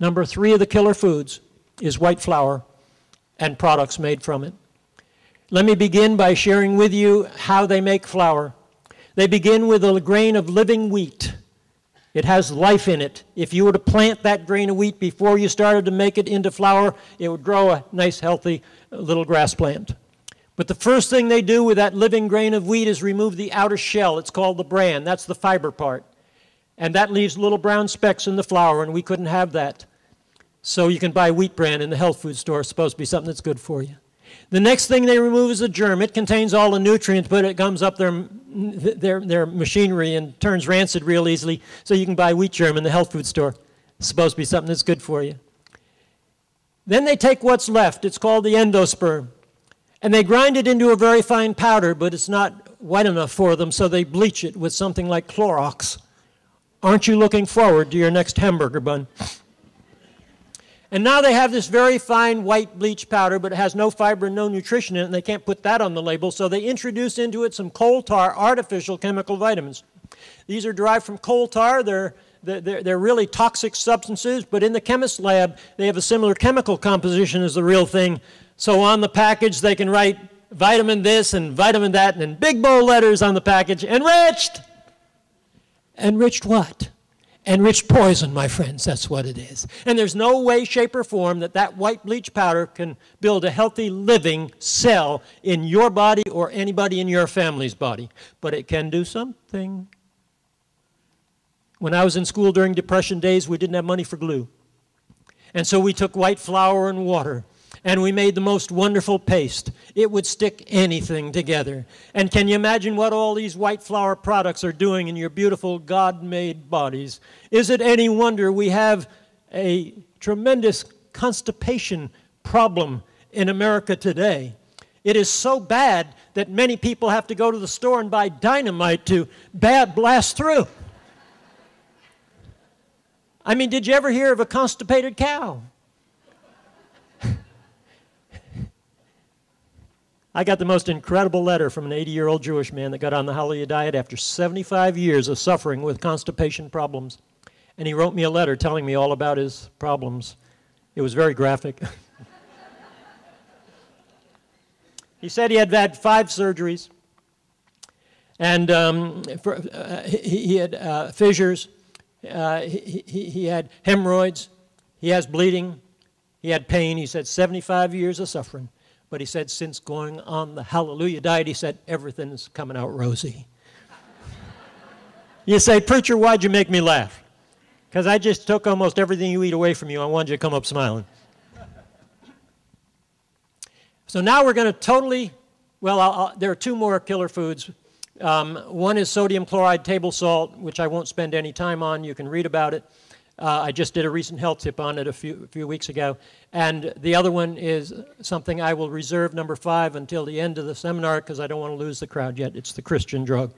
Number 3 of the killer foods is white flour and products made from it. Let me begin by sharing with you how they make flour. They begin with a grain of living wheat. It has life in it. If you were to plant that grain of wheat before you started to make it into flour, it would grow a nice, healthy little grass plant. But the first thing they do with that living grain of wheat is remove the outer shell. It's called the bran. That's the fiber part. And that leaves little brown specks in the flour, and we couldn't have that. So you can buy wheat bran in the health food store. It's supposed to be something that's good for you. The next thing they remove is the germ. It contains all the nutrients, but it gums up their machinery and turns rancid real easily. So you can buy wheat germ in the health food store. It's supposed to be something that's good for you. Then they take what's left. It's called the endosperm. And they grind it into a very fine powder, but it's not white enough for them, so they bleach it with something like Clorox. Aren't you looking forward to your next hamburger bun? And now they have this very fine white bleach powder, but it has no fiber and no nutrition in it, and they can't put that on the label, so they introduce into it some coal tar artificial chemical vitamins. These are derived from coal tar. They're really toxic substances, but in the chemist's lab, they have a similar chemical composition as the real thing. So on the package, they can write vitamin this and vitamin that, and in big bold letters on the package, enriched! Enriched what? Enriched poison, my friends, that's what it is. And there's no way, shape, or form that white bleach powder can build a healthy living cell in your body or anybody in your family's body. But it can do something. When I was in school during Depression days, we didn't have money for glue. And so we took white flour and water, and we made the most wonderful paste. It would stick anything together. And can you imagine what all these white flour products are doing in your beautiful God-made bodies? Is it any wonder we have a tremendous constipation problem in America today? It is so bad that many people have to go to the store and buy dynamite to blast through. I mean, did you ever hear of a constipated cow? I got the most incredible letter from an 80-year-old Jewish man that got on the Hallelujah diet after 75 years of suffering with constipation problems. And he wrote me a letter telling me all about his problems. It was very graphic. He said he had had 5 surgeries, and he had fissures, he had hemorrhoids, he has bleeding, he had pain. He said 75 years of suffering. But he said, since going on the Hallelujah diet, he said, everything's coming out rosy. You say, preacher, why'd you make me laugh? Because I just took almost everything you eat away from you. I wanted you to come up smiling. So now we're going to totally, well, there are 2 more killer foods. One is sodium chloride table salt, which I won't spend any time on. You can read about it. I just did a recent health tip on it a few weeks ago. And the other one is something I will reserve, number 5, until the end of the seminar, because I don't want to lose the crowd yet. It's the Christian drug.